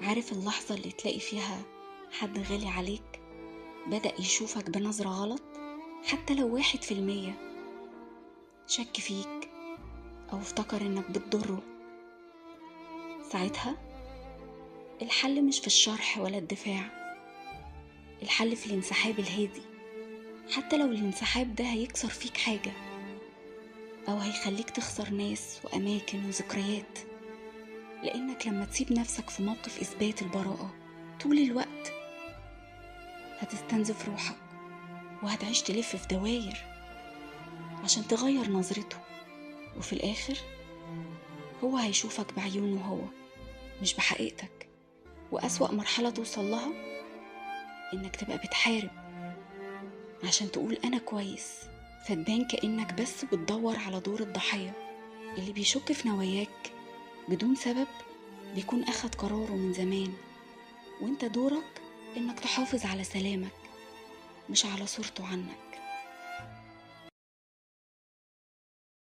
عارف اللحظة اللي تلاقي فيها حد غالي عليك بدأ يشوفك بنظرة غلط، حتى لو 1%، شك فيك أو افتكر إنك بتضره. ساعتها الحل مش في الشرح ولا الدفاع، الحل في الانسحاب الهادي، حتى لو الانسحاب ده هيكسر فيك حاجة أو هيخليك تخسر ناس وأماكن وذكريات. لأنك لما تسيب نفسك في موقف إثبات البراءة طول الوقت هتستنزف روحك، وهتعيش تلف في دواير عشان تغير نظرته، وفي الآخر هو هيشوفك بعيونه هو، مش بحقيقتك. وأسوأ مرحلة توصل لها إنك تبقى بتحارب عشان تقول أنا كويس، فتبان كأنك بس بتدور على دور الضحية. اللي بيشك في نواياك بدون سبب بيكون أخد قراره من زمان، وانت دورك إنك تحافظ على سلامك مش على صورته عنك.